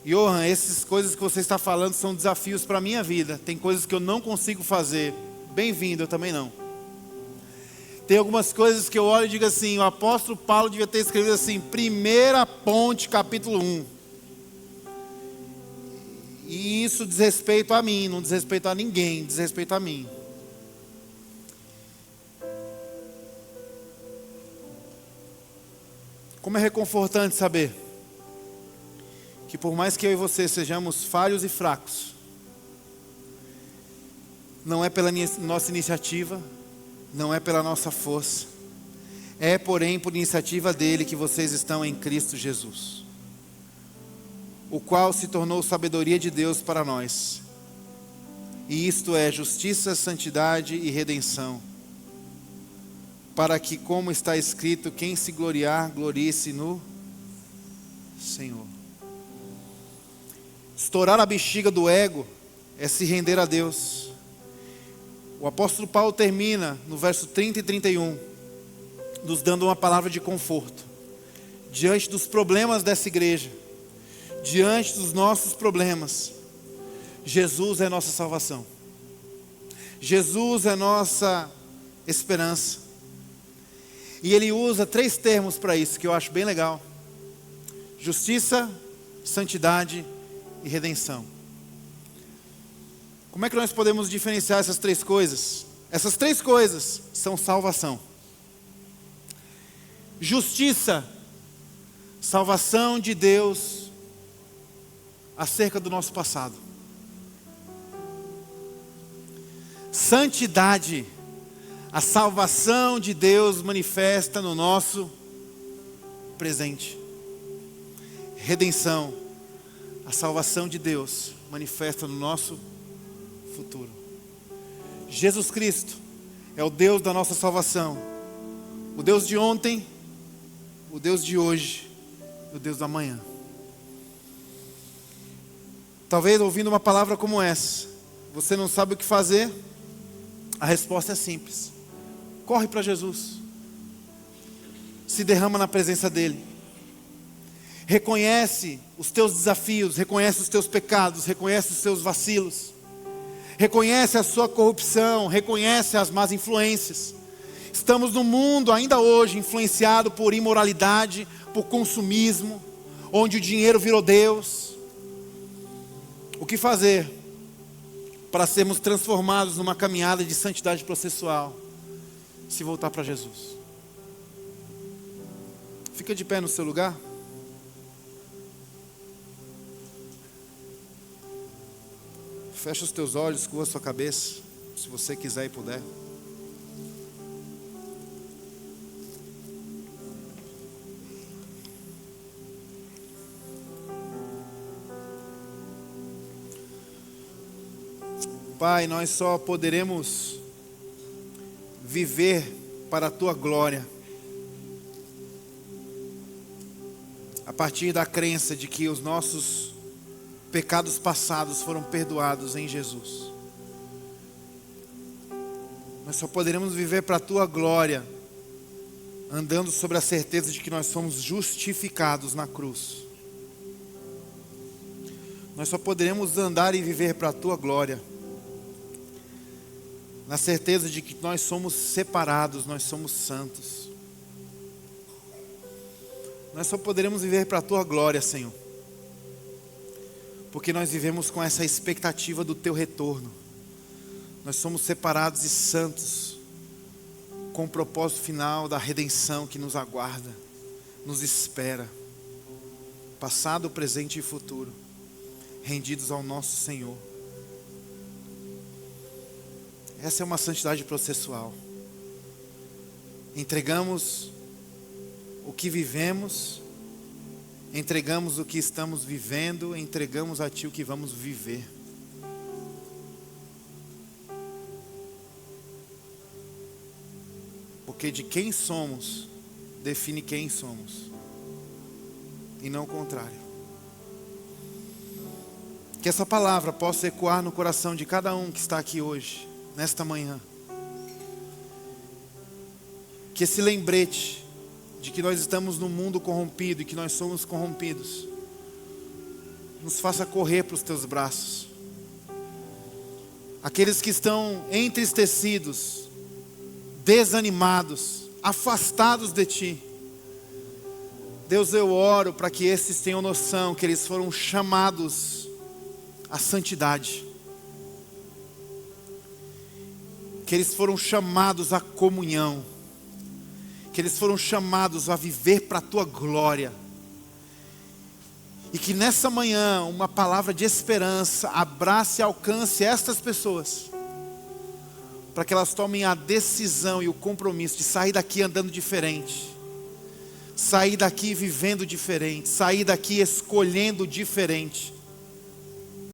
Johan, essas coisas que você está falando são desafios para a minha vida. Tem coisas que eu não consigo fazer. Bem-vindo, eu também não. Tem algumas coisas que eu olho e digo assim, o apóstolo Paulo devia ter escrito assim, 1 Ponte, capítulo 1. E isso diz respeito a mim, não diz respeito a ninguém, diz respeito a mim. Como é reconfortante saber que por mais que eu e você sejamos falhos e fracos, não é pela nossa iniciativa, não é pela nossa força, é porém por iniciativa dele que vocês estão em Cristo Jesus, o qual se tornou sabedoria de Deus para nós, e isto é justiça, santidade e redenção, para que, como está escrito, quem se gloriar, glorie-se no Senhor. Estourar a bexiga do ego é se render a Deus. O apóstolo Paulo termina no verso 30 e 31, nos dando uma palavra de conforto. Diante dos problemas dessa igreja, diante dos nossos problemas, Jesus é nossa salvação. Jesus é nossa esperança. E ele usa 3 termos para isso, que eu acho bem legal: justiça, santidade e redenção. Como é que nós podemos diferenciar essas 3 coisas? Essas 3 coisas são salvação. Justiça, salvação de Deus acerca do nosso passado. Santidade, a salvação de Deus manifesta no nosso presente. Redenção, a salvação de Deus manifesta no nosso futuro. Jesus Cristo é o Deus da nossa salvação, o Deus de ontem, o Deus de hoje, o Deus da manhã. Talvez ouvindo uma palavra como essa, você não sabe o que fazer. A resposta é simples: corre para Jesus, se derrama na presença dEle, reconhece os teus desafios, reconhece os teus pecados, reconhece os teus vacilos, reconhece a sua corrupção, reconhece as más influências. Estamos num mundo ainda hoje influenciado por imoralidade, por consumismo, onde o dinheiro virou Deus. O que fazer para sermos transformados numa caminhada de santidade processual? Se voltar para Jesus. Fica de pé no seu lugar. Fecha os teus olhos, curva a sua cabeça, se você quiser e puder. Pai, nós só poderemos viver para a Tua glória a partir da crença de que os nossos pecados passados foram perdoados em Jesus. Nós só poderemos viver para a Tua glória andando sobre a certeza de que nós somos justificados na cruz. Nós só poderemos andar e viver para a Tua glória na certeza de que nós somos separados, nós somos santos. Nós só poderemos viver para a Tua glória, Senhor, porque nós vivemos com essa expectativa do Teu retorno. Nós somos separados e santos, com o propósito final da redenção que nos aguarda, nos espera, passado, presente e futuro, rendidos ao nosso Senhor. Essa é uma santidade processual. Entregamos o que vivemos, entregamos o que estamos vivendo, entregamos a Ti o que vamos viver. Porque de quem somos, define quem somos, e não o contrário. Que essa palavra possa ecoar no coração de cada um que está aqui hoje, nesta manhã. Que esse lembrete de que nós estamos num mundo corrompido e que nós somos corrompidos nos faça correr para os Teus braços. Aqueles que estão entristecidos, desanimados, afastados de Ti, Deus, eu oro para que esses tenham noção que eles foram chamados à santidade, que eles foram chamados à comunhão, que eles foram chamados a viver para a tua glória. E que nessa manhã uma palavra de esperança abrace e alcance estas pessoas, para que elas tomem a decisão e o compromisso de sair daqui andando diferente, sair daqui vivendo diferente, sair daqui escolhendo diferente.